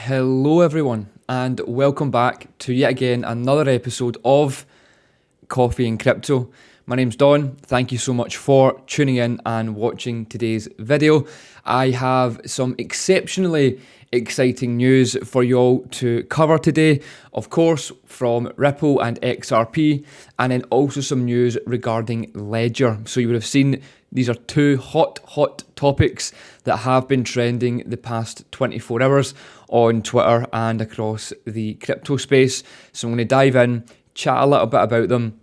Hello everyone and welcome back to yet again another episode of Coffee&Crypto. My name's Don. Thank you so much for tuning in and watching today's video. I have some exceptionally exciting news for you all to cover today. Of course, from Ripple and XRP, and then also some news regarding Ledger. So you would have seen these are two hot topics that have been trending the past 24 hours on Twitter and across the crypto space. So I'm going to dive in, chat a little bit about them,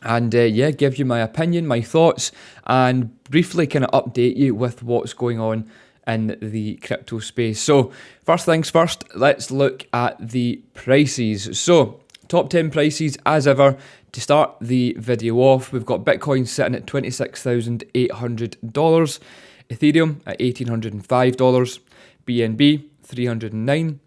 and give you my opinion, my thoughts, and briefly kind of update you with what's going on in the crypto space. So first things first, let's look at the prices. So top 10 prices as ever. To start the video off, we've got Bitcoin sitting at $26,800, Ethereum at $1,805, BNB $309.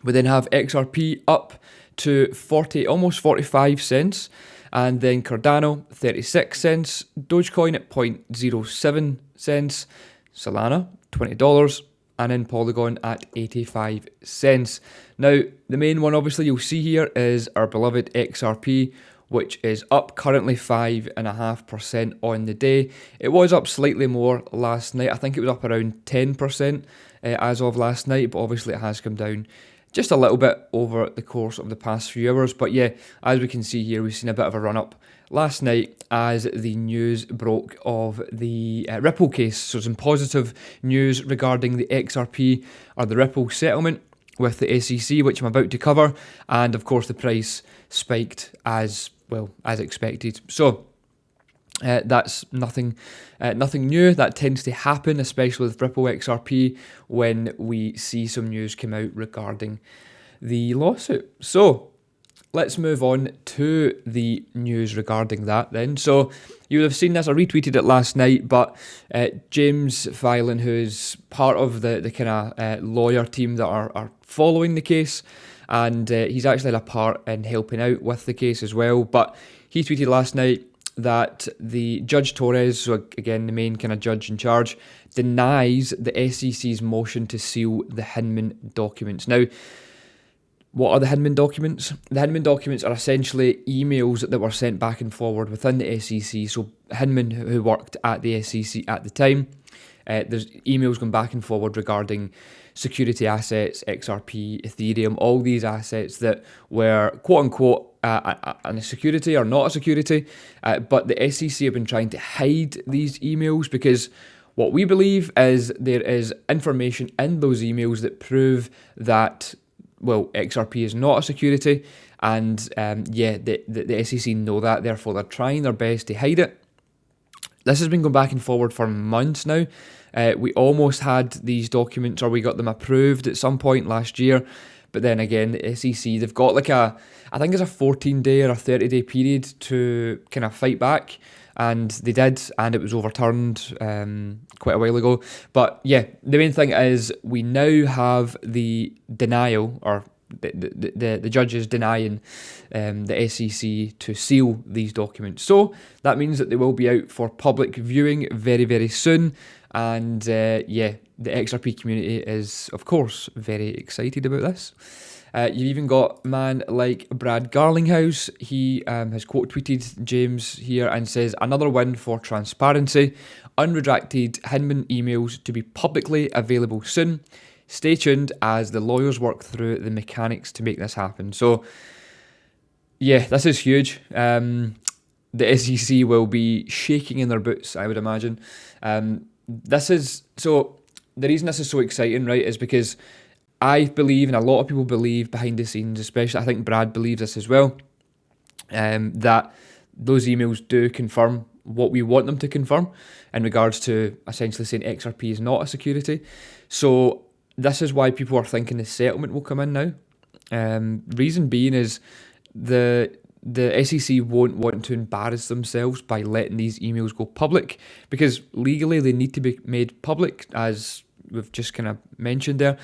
We then have XRP up to 40, almost 45 cents, and then Cardano 36 cents, Dogecoin at 0.07 cents, Solana $20, and then Polygon at 85 cents. Now, the main one obviously you'll see here is our beloved XRP, which is up currently 5.5% on the day. It was up slightly more last night. I think it was up around 10% as of last night, but obviously it has come down just a little bit over the course of the past few hours. But yeah, as we can see here, we've seen a bit of a run up last night as the news broke of the Ripple case. So some positive news regarding the XRP or the Ripple settlement with the SEC, which I'm about to cover. And of course, the price spiked as expected. So that's nothing new. That tends to happen, especially with Ripple XRP, when we see some news come out regarding the lawsuit. So let's move on to the news regarding that then. So you would have seen this, I retweeted it last night, but James Filan, who's part of the kind of lawyer team that are following the case, and he's actually had a part in helping out with the case as well, but he tweeted last night that the Judge Torres, so again the main kind of judge in charge, denies the SEC's motion to seal the Hinman documents. Now, what are the Hinman documents? The Hinman documents are essentially emails that were sent back and forward within the SEC. So Hinman, who worked at the SEC at the time, there's emails going back and forward regarding security assets, XRP, Ethereum, all these assets that were quote unquote a security or not a security, but the SEC have been trying to hide these emails because what we believe is there is information in those emails that prove that, well, XRP is not a security, and the SEC know that, therefore they're trying their best to hide it. This has been going back and forward for months now. We almost had these documents, or we got them approved at some point last year, but then again, the SEC, they've got like I think it's a 14-day or a 30-day period to kind of fight back, and they did, and it was overturned quite a while ago. But yeah, the main thing is we now have the denial, or the judges denying the SEC to seal these documents. So that means that they will be out for public viewing very, very soon. And the XRP community is, of course, very excited about this. You've even got a man like Brad Garlinghouse. He has quote tweeted James here and says, "Another win for transparency. Unredacted Hinman emails to be publicly available soon. Stay tuned as the lawyers work through the mechanics to make this happen." So yeah, this is huge. The SEC will be shaking in their boots, I would imagine. So the reason this is so exciting, right, is because I believe, and a lot of people believe behind the scenes, especially I think Brad believes this as well, that those emails do confirm what we want them to confirm in regards to essentially saying XRP is not a security. So this is why people are thinking the settlement will come in now. Reason being is the SEC won't want to embarrass themselves by letting these emails go public, because legally they need to be made public, as we've just kind of mentioned there.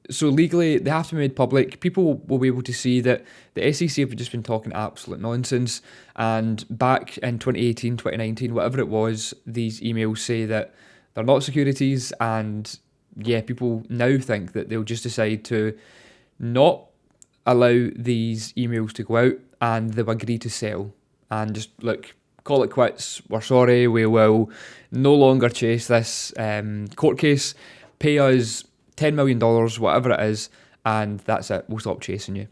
So legally they have to be made public. People will be able to see that the SEC have just been talking absolute nonsense, and back in 2018, 2019, whatever it was, these emails say that they're not securities, and yeah, people now think that they'll just decide to not allow these emails to go out, and they'll agree to settle and just look, call it quits. We're sorry. We will no longer chase this court case. Pay us $10 million, whatever it is, and that's it. We'll stop chasing you.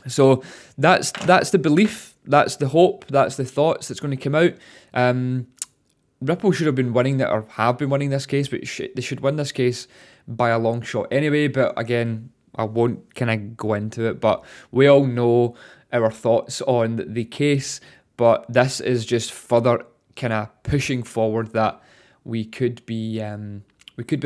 So that's the belief, that's the hope, that's the thoughts that's going to come out. Ripple should have been winning that, or have been winning this case, but they should win this case by a long shot anyway. But again, I won't kind of go into it, but we all know our thoughts on the case. But this is just further kind of pushing forward that we could be in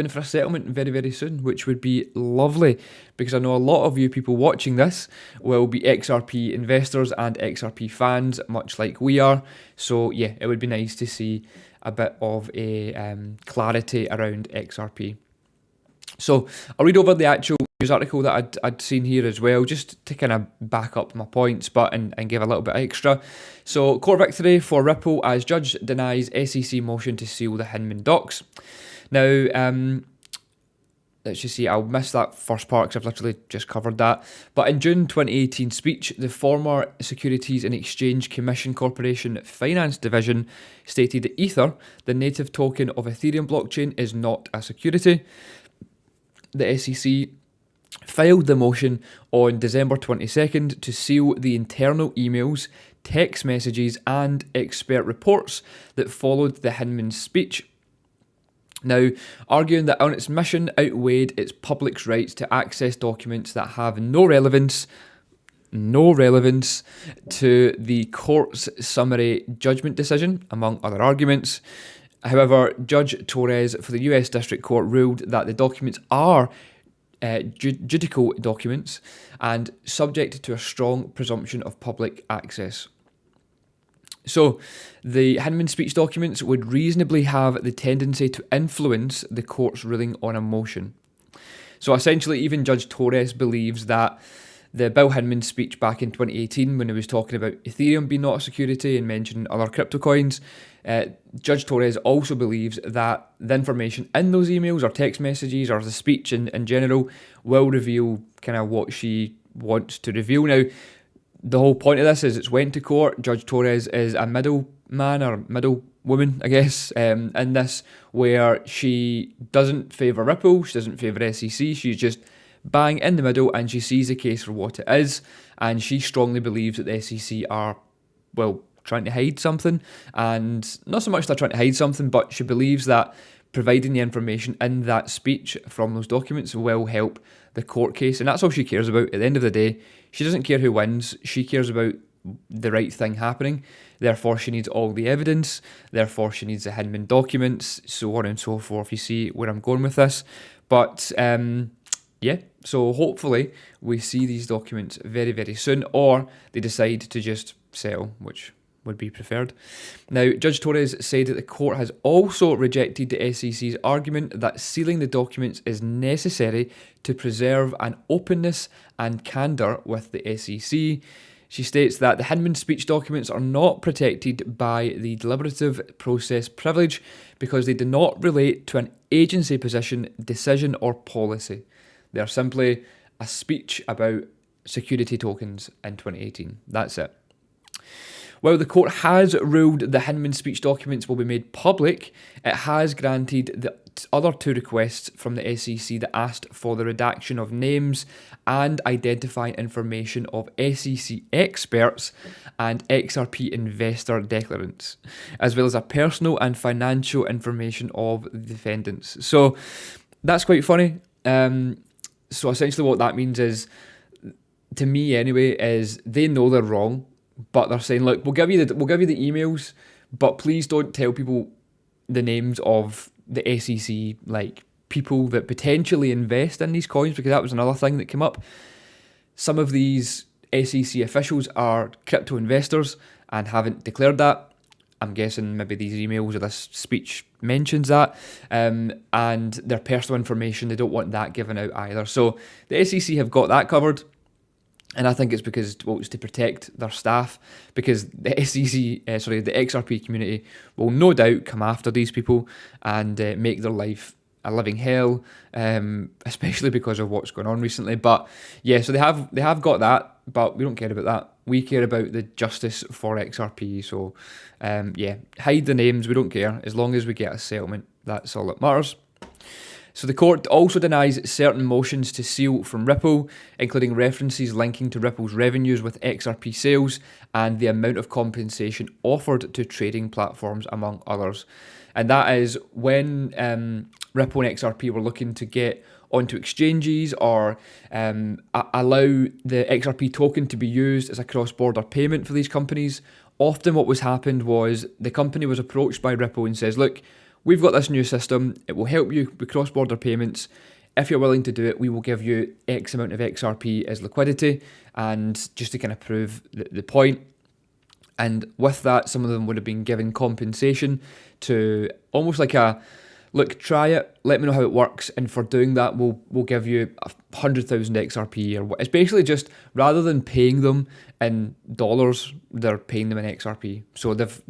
for a settlement very, very soon, which would be lovely, because I know a lot of you people watching this will be XRP investors and XRP fans, much like we are. So yeah, it would be nice to see a bit of a clarity around XRP. So I'll read over the actual news article that I'd seen here as well, just to kind of back up my points, but and give a little bit extra. So, court victory for Ripple as judge denies SEC motion to seal the Hinman docs. Now, let's just see, I'll miss that first part because I've literally just covered that. But in June 2018 speech, the former Securities and Exchange Commission Corporation Finance Division stated that Ether, the native token of Ethereum blockchain, is not a security. The SEC filed the motion on December 22nd to seal the internal emails, text messages and expert reports that followed the Hinman speech. Now, arguing that on its mission outweighed its public's rights to access documents that have no relevance to the court's summary judgment decision, among other arguments. However, Judge Torres for the US District Court ruled that the documents are judicial documents and subject to a strong presumption of public access. So, the Hinman speech documents would reasonably have the tendency to influence the court's ruling on a motion. So essentially, even Judge Torres believes that the Bill Hinman speech back in 2018, when he was talking about Ethereum being not a security and mentioning other crypto coins, Judge Torres also believes that the information in those emails or text messages or the speech in general will reveal kind of what she wants to reveal. Now, the whole point of this is it's went to court. Judge Torres is a middleman or middle woman, I guess, in this, where she doesn't favour Ripple, she doesn't favour SEC, she's just bang in the middle, and she sees the case for what it is, and she strongly believes that the SEC are, well, trying to hide something, and not so much they're trying to hide something, but she believes that providing the information in that speech from those documents will help the court case, and that's all she cares about. At the end of the day, she doesn't care who wins, she cares about the right thing happening. Therefore, she needs all the evidence, therefore she needs the Hinman documents, so on and so forth. You see where I'm going with this. But yeah, so hopefully we see these documents very, very soon, or they decide to just settle, which would be preferred. Now, Judge Torres said that the court has also rejected the SEC's argument that sealing the documents is necessary to preserve an openness and candour with the SEC. She states that the Hinman speech documents are not protected by the deliberative process privilege because they do not relate to an agency position, decision or policy. They are simply a speech about security tokens in 2018. That's it. While the court has ruled the Hinman speech documents will be made public, it has granted the other two requests from the SEC that asked for the redaction of names and identifying information of SEC experts and XRP investor declarants, as well as a personal and financial information of the defendants. So that's quite funny. So essentially what that means is, to me anyway, is they know they're wrong, but they're saying, look, we'll give you the emails, but please don't tell people the names of the SEC, like people that potentially invest in these coins, because that was another thing that came up. Some of these SEC officials are crypto investors and haven't declared that. I'm guessing maybe these emails or this speech mentions that, and their personal information, they don't want that given out either. So the SEC have got that covered. And I think it's because, well, it's to protect their staff, because the the XRP community will no doubt come after these people and make their life a living hell, especially because of what's going on recently. But yeah, so they have got that, but we don't care about that. We care about the justice for XRP. So yeah, hide the names, we don't care. As long as we get a settlement, that's all that matters. So the court also denies certain motions to seal from Ripple, including references linking to Ripple's revenues with XRP sales and the amount of compensation offered to trading platforms, among others. And that is when Ripple and XRP were looking to get onto exchanges or allow the XRP token to be used as a cross-border payment for these companies. Often what was happened was the company was approached by Ripple and says, look, we've got this new system, it will help you with cross-border payments. If you're willing to do it, we will give you X amount of XRP as liquidity, and just to kind of prove the point. And with that, some of them would have been given compensation to almost like a, look, try it, let me know how it works, and for doing that, we'll give you 100,000 XRP, or what. It's basically just, rather than paying them in dollars, they're paying them in XRP. So they've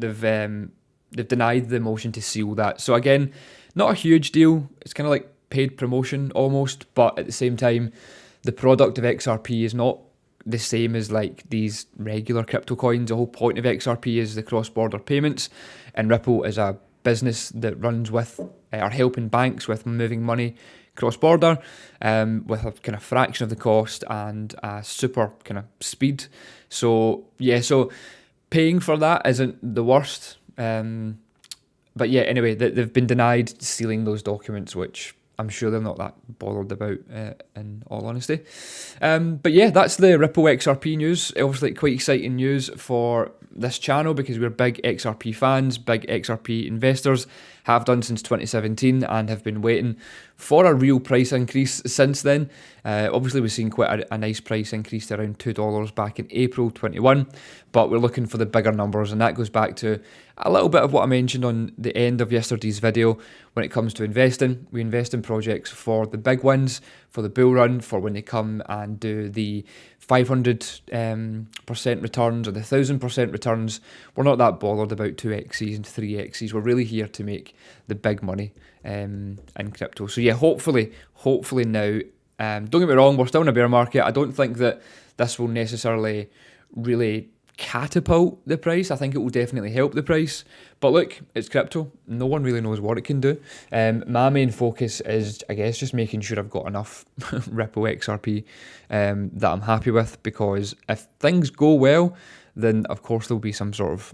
denied the motion to seal that. So again, not a huge deal. It's kind of like paid promotion almost, but at the same time, the product of XRP is not the same as like these regular crypto coins. The whole point of XRP is the cross-border payments, and Ripple is a business that runs with, or helping banks with moving money cross-border with a kind of fraction of the cost and a super kind of speed. So yeah, so paying for that isn't the worst. But yeah, anyway, they've been denied sealing those documents, which I'm sure they're not that bothered about, in all honesty. But yeah, that's the Ripple XRP news. Obviously quite exciting news for this channel because we're big XRP fans, big XRP investors, have done since 2017 and have been waiting for a real price increase since then. Obviously we've seen quite a nice price increase to around $2 back in April 21, but we're looking for the bigger numbers, and that goes back to a little bit of what I mentioned on the end of yesterday's video. When it comes to investing, we invest in projects for the big wins, for the bull run, for when they come and do the 500% returns or the 1,000% returns. We're not that bothered about 2x's and 3x's. We're really here to make the big money in crypto. So yeah, hopefully now, don't get me wrong, we're still in a bear market. I don't think that this will necessarily really catapult the price. I think it will definitely help the price, but look, it's crypto, no one really knows what it can do. My main focus is, I guess, just making sure I've got enough Ripple XRP that I'm happy with, because if things go well, then of course there'll be some sort of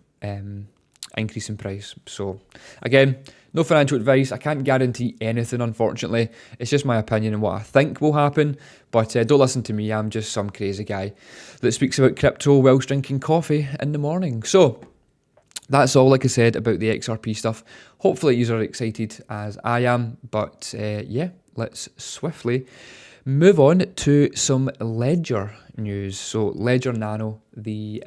increase in price. So again, no financial advice. I can't guarantee anything, unfortunately. It's just my opinion and what I think will happen. But don't listen to me. I'm just some crazy guy that speaks about crypto whilst drinking coffee in the morning. So that's all, like I said, about the XRP stuff. Hopefully you are excited as I am. But yeah, let's swiftly move on to some Ledger news. So Ledger Nano, the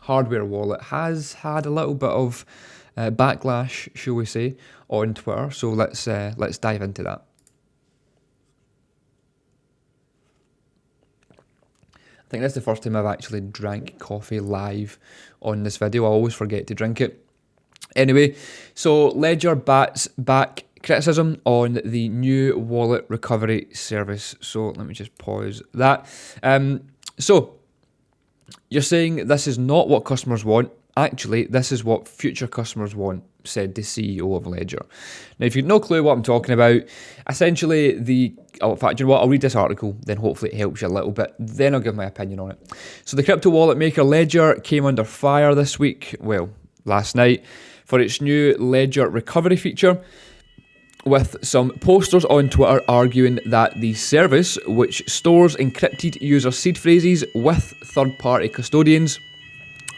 hardware wallet, has had a little bit of backlash, shall we say, on Twitter. So let's dive into that. I think that's the first time I've actually drank coffee live on this video. I always forget to drink it. Anyway, so Ledger bats back criticism on the new wallet recovery service. So let me just pause that. So you're saying this is not what customers want. Actually, this is what future customers want, said the CEO of Ledger. Now, if you've no clue what I'm talking about, essentially in fact, you know what, I'll read this article, then hopefully it helps you a little bit, then I'll give my opinion on it. So the crypto wallet maker Ledger came under fire this week, well, last night, for its new Ledger recovery feature, with some posters on Twitter arguing that the service, which stores encrypted user seed phrases with third-party custodians,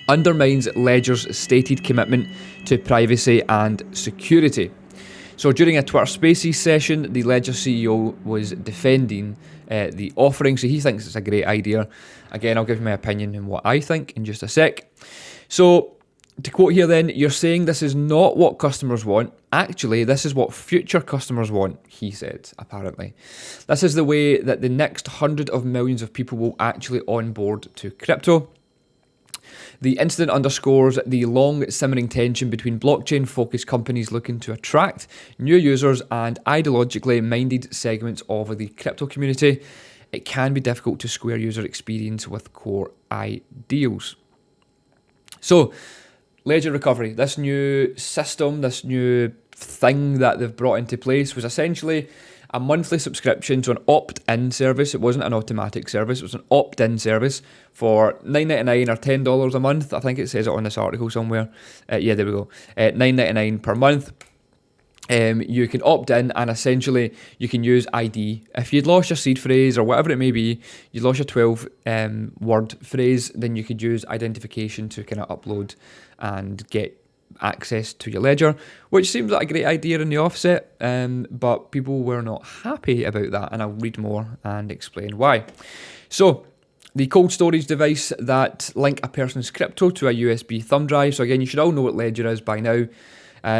undermines Ledger's stated commitment to privacy and security. So during a Twitter Spaces session, the Ledger CEO was defending the offering, so he thinks it's a great idea. Again, I'll give you my opinion on what I think in just a sec. So to quote here then, you're saying this is not what customers want. Actually, this is what future customers want, he said, apparently. This is the way that the next hundred of millions of people will actually onboard to crypto. The incident underscores the long simmering tension between blockchain-focused companies looking to attract new users and ideologically minded segments of the crypto community. It can be difficult to square user experience with core ideals. So, Ledger Recovery, this new system, this new thing that they've brought into place was essentially a monthly subscription to an opt-in service. It wasn't an automatic service, it was an opt-in service for $9.99 or $10 a month. I think it says it on this article somewhere. Yeah, there we go. $9.99 per month. You can opt in and essentially you can use ID. If you'd lost your seed phrase or whatever it may be, you lost your 12 word phrase, then you could use identification to kind of upload and get access to your ledger, which seems like a great idea in the offset, but people were not happy about that, and I'll read more and explain why. So, the cold storage device that link a person's crypto to a USB thumb drive. So again, you should all know what Ledger is by now.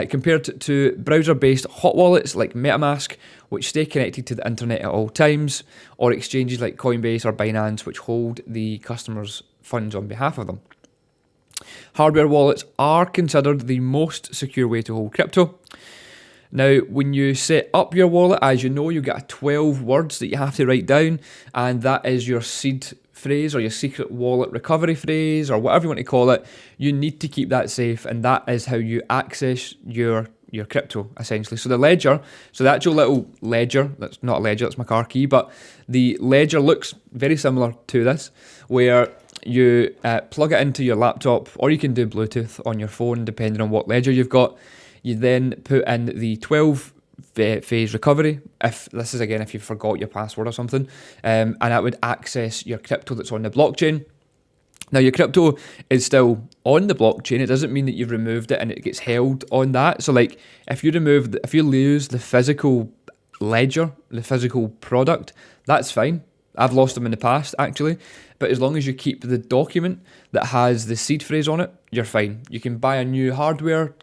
Compared to browser-based hot wallets like MetaMask, which stay connected to the internet at all times, or exchanges like Coinbase or Binance, which hold the customer's funds on behalf of them. Hardware wallets are considered the most secure way to hold crypto. Now, when you set up your wallet, as you know, you get 12 words that you have to write down, and that is your seed phrase or your secret wallet recovery phrase or whatever you want to call it. You need to keep that safe, and that is how you access your crypto, essentially. So the ledger, so the actual little ledger, that's not a ledger, that's my car key, but the ledger looks very similar to this, where you plug it into your laptop, or you can do Bluetooth on your phone, depending on what ledger you've got. You then put in the 12 phase recovery, if this is again if you forgot your password or something, and that would access your crypto that's on the blockchain. Now your crypto is still on the blockchain. It doesn't mean that you've removed it and it gets held on that. So like if you lose the physical ledger, the physical product, that's fine. I've lost them in the past actually, but as long as you keep the document that has the seed phrase on it, you're fine. You can buy a new hardware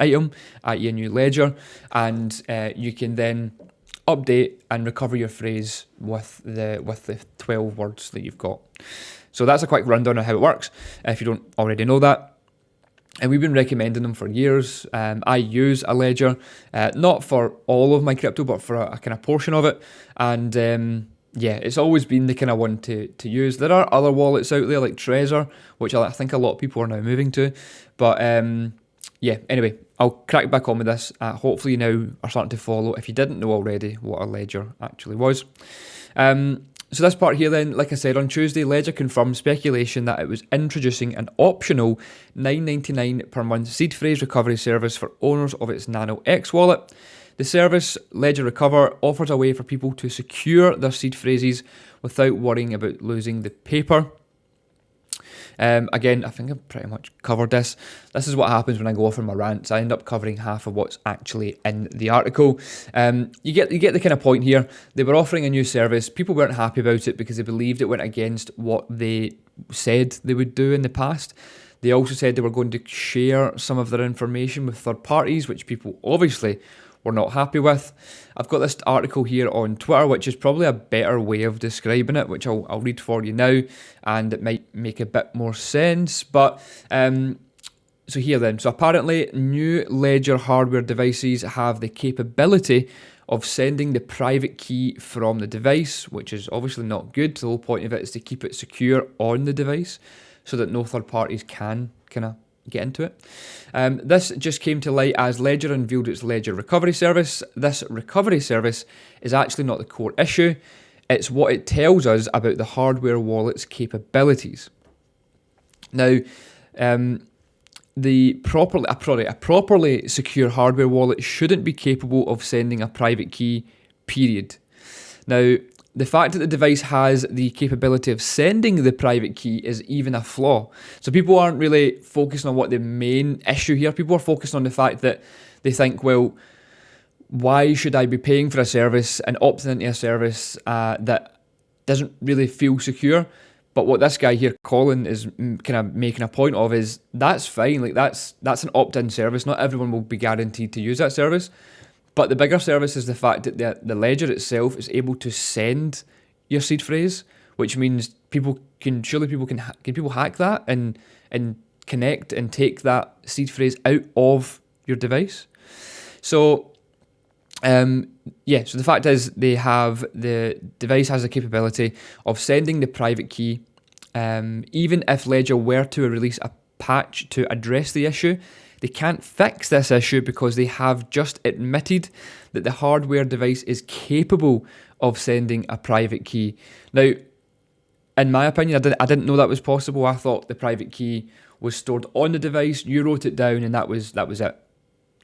item at your new ledger, and you can then update and recover your phrase with the 12 words that you've got. So that's a quick rundown on how it works, if you don't already know that. And we've been recommending them for years. I use a ledger, not for all of my crypto, but for a kind of portion of it. And yeah, it's always been the kind of one to use. There are other wallets out there like Trezor, which I think a lot of people are now moving to. But yeah, anyway, I'll crack back on with this. Hopefully you now are starting to follow, if you didn't know already, what a ledger actually was. So this part here then, like I said, on Tuesday, Ledger confirmed speculation that it was introducing an optional $9.99 per month seed phrase recovery service for owners of its Nano X wallet. The service, Ledger Recover, offers a way for people to secure their seed phrases without worrying about losing the paper. Again, I think I've pretty much covered this. This is what happens when I go off on my rants. I end up covering half of what's actually in the article. You get the kind of point here. They were offering a new service. People weren't happy about it because they believed it went against what they said they would do in the past. They also said they were going to share some of their information with third parties, which people obviously were not happy with. I've got this article here on Twitter, which is probably a better way of describing it, which I'll read for you now, and it might make a bit more sense. But so here then, so apparently new Ledger hardware devices have the capability of sending the private key from the device, which is obviously not good. The whole point of it is to keep it secure on the device so that no third parties can kind of get into it. This just came to light as Ledger unveiled its Ledger Recovery Service. This recovery service is actually not the core issue. It's what it tells us about the hardware wallet's capabilities. Now, a properly secure hardware wallet shouldn't be capable of sending a private key, period. Now, the fact that the device has the capability of sending the private key is even a flaw. So people aren't really focusing on what the main issue here. People are focused on the fact that they think, well, why should I be paying for a service and opting into a service that doesn't really feel secure? But what this guy here, Colin, is kind of making a point of is that's fine. Like that's an opt-in service. Not everyone will be guaranteed to use that service. But the bigger service is the fact that the ledger itself is able to send your seed phrase, which means Can people hack that and connect and take that seed phrase out of your device? So so the fact is the device has the capability of sending the private key. Even if Ledger were to release a patch to address the issue, they can't fix this issue because they have just admitted that the hardware device is capable of sending a private key. Now, in my opinion, I didn't know that was possible. I thought the private key was stored on the device, you wrote it down, and that was it.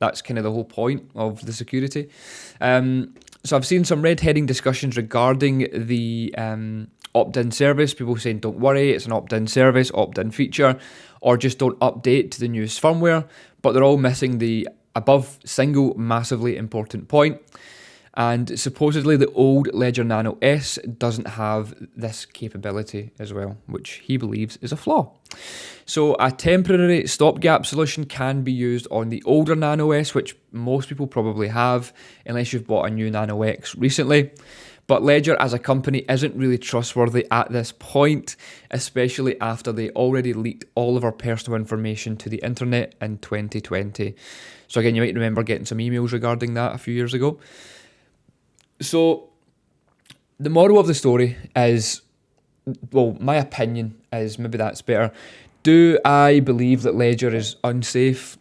That's kind of the whole point of the security. So I've seen some red herring discussions regarding the opt-in service. People saying, don't worry, it's an opt-in service, opt-in feature, or just don't update to the newest firmware. But they're all missing the above single massively important point. And supposedly the old Ledger Nano S doesn't have this capability as well, which he believes is a flaw. So a temporary stopgap solution can be used on the older Nano S, which most people probably have, unless you've bought a new Nano X recently. But Ledger as a company isn't really trustworthy at this point, especially after they already leaked all of our personal information to the internet in 2020. So again, you might remember getting some emails regarding that a few years ago. So the moral of the story is, well, my opinion is, maybe that's better. Do I believe that Ledger is unsafe?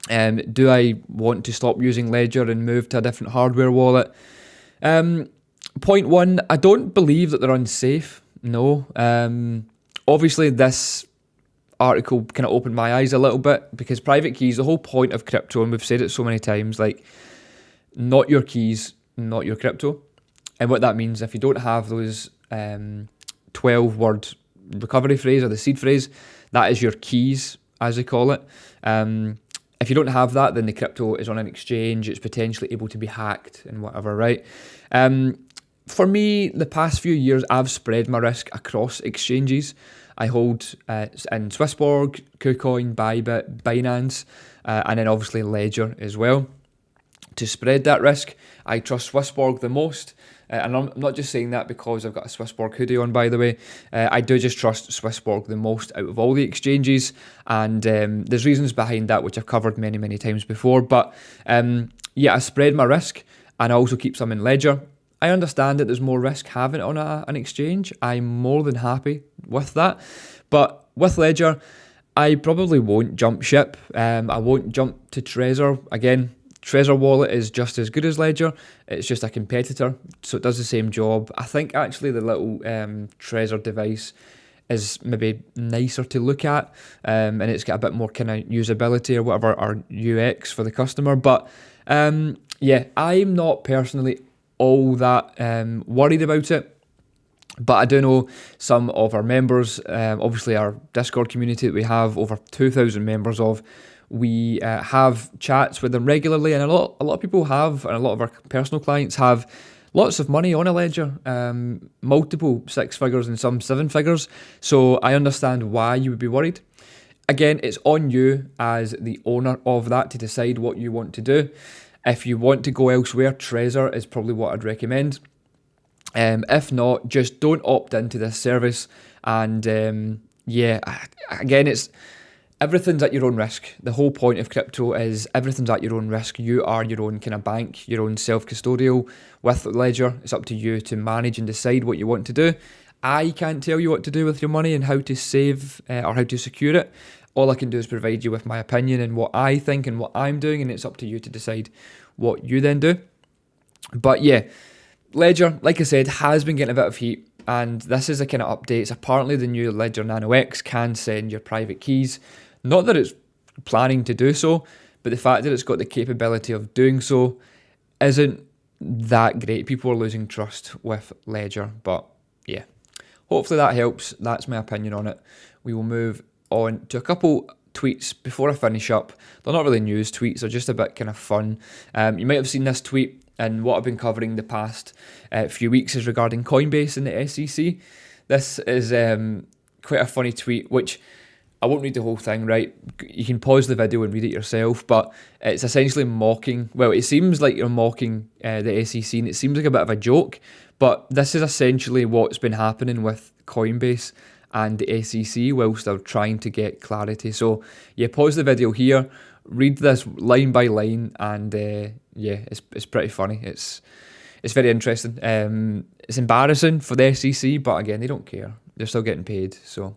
Do I want to stop using Ledger and move to a different hardware wallet? Point one, I don't believe that they're unsafe. No. Obviously, this article kind of opened my eyes a little bit, because private keys, the whole point of crypto, and we've said it so many times, like, not your keys, not your crypto. And what that means, if you don't have those 12-word recovery phrase or the seed phrase, that is your keys, as they call it. If you don't have that, then the crypto is on an exchange, it's potentially able to be hacked and whatever, right? For me, the past few years, I've spread my risk across exchanges. I hold in SwissBorg, KuCoin, BYBIT, Binance, and then obviously Ledger as well. To spread that risk, I trust SwissBorg the most. And I'm not just saying that because I've got a SwissBorg hoodie on, by the way. I do just trust SwissBorg the most out of all the exchanges. And there's reasons behind that, which I've covered many, many times before. But I spread my risk, and I also keep some in Ledger. I understand that there's more risk having it on an exchange. I'm more than happy with that. But with Ledger, I probably won't jump ship. I won't jump to Trezor. Again, Trezor wallet is just as good as Ledger. It's just a competitor, so it does the same job. I think actually the little Trezor device is maybe nicer to look at, and it's got a bit more kind of usability or whatever, or UX for the customer. But I'm not personally all that worried about it. But I do know some of our members, obviously our Discord community that we have over 2,000 members of, we have chats with them regularly, and a lot of people have, and a lot of our personal clients have lots of money on a Ledger, multiple 6 figures and some 7 figures. So I understand why you would be worried. Again, it's on you as the owner of that to decide what you want to do. If you want to go elsewhere, Trezor is probably what I'd recommend. If not, just don't opt into this service. And again, it's everything's at your own risk. The whole point of crypto is everything's at your own risk. You are your own kind of bank, your own self-custodial. With Ledger, it's up to you to manage and decide what you want to do. I can't tell you what to do with your money and how to save or how to secure it. All I can do is provide you with my opinion and what I think and what I'm doing, and it's up to you to decide what you then do. But yeah, Ledger, like I said, has been getting a bit of heat, and this is a kind of update. Apparently the new Ledger Nano X can send your private keys. Not that it's planning to do so, but the fact that it's got the capability of doing so isn't that great. People are losing trust with Ledger, but yeah, hopefully that helps. That's my opinion on it. We will move on to a couple tweets before I finish up. They're not really news tweets, they're just a bit kind of fun. You might have seen this tweet, and what I've been covering the past few weeks is regarding Coinbase and the SEC. This is quite a funny tweet, which I won't read the whole thing, right? You can pause the video and read it yourself, but it's essentially mocking, well, it seems like you're mocking the SEC, and it seems like a bit of a joke, but this is essentially what's been happening with Coinbase and the SEC whilst they're trying to get clarity. So yeah, pause the video here, read this line by line, and yeah, it's pretty funny. It's very interesting. It's embarrassing for the SEC, but again, they don't care. They're still getting paid. So,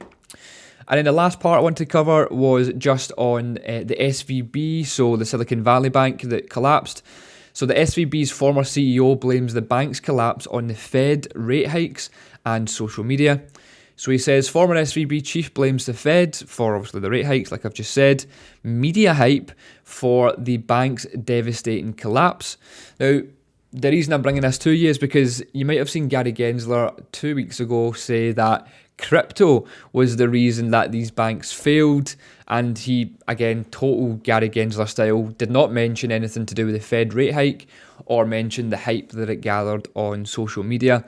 and then the last part I wanted to cover was just on the SVB, so the Silicon Valley Bank that collapsed. So the SVB's former CEO blames the bank's collapse on the Fed rate hikes and social media. So he says former SVB chief blames the Fed for obviously the rate hikes, like I've just said, media hype for the bank's devastating collapse. Now, the reason I'm bringing this to you is because you might have seen Gary Gensler 2 weeks ago say that crypto was the reason that these banks failed, and he, again, total Gary Gensler style, did not mention anything to do with the Fed rate hike or mention the hype that it gathered on social media.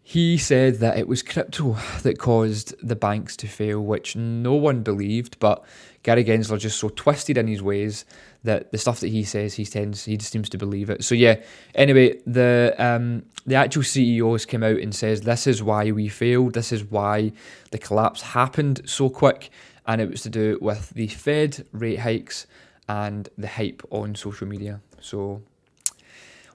He said that it was crypto that caused the banks to fail, which no one believed, but Gary Gensler just so twisted in his ways that the stuff that he says, he just seems to believe it. So yeah, anyway, the actual CEO has come out and says this is why we failed, this is why the collapse happened so quick, and it was to do with the Fed rate hikes and the hype on social media. So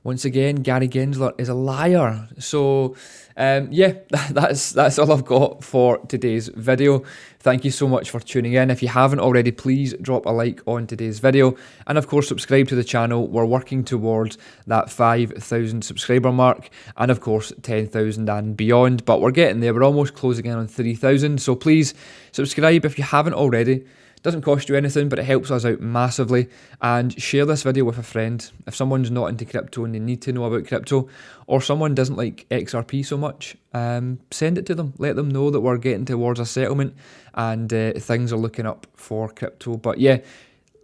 once again, Gary Gensler is a liar. So, yeah, that's all I've got for today's video. Thank you so much for tuning in. If you haven't already, please drop a like on today's video. And of course, subscribe to the channel. We're working towards that 5,000 subscriber mark. And of course, 10,000 and beyond. But we're getting there. We're almost closing in on 3,000. So please subscribe if you haven't already. Doesn't cost you anything, but it helps us out massively. And share this video with a friend. If someone's not into crypto and they need to know about crypto, or someone doesn't like XRP so much, send it to them. Let them know that we're getting towards a settlement and things are looking up for crypto. But yeah,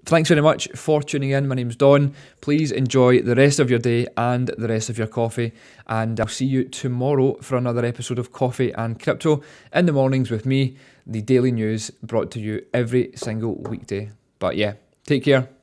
thanks very much for tuning in. My name's Don. Please enjoy the rest of your day and the rest of your coffee. And I'll see you tomorrow for another episode of Coffee and Crypto in the mornings with me, the daily news brought to you every single weekday. But yeah, take care.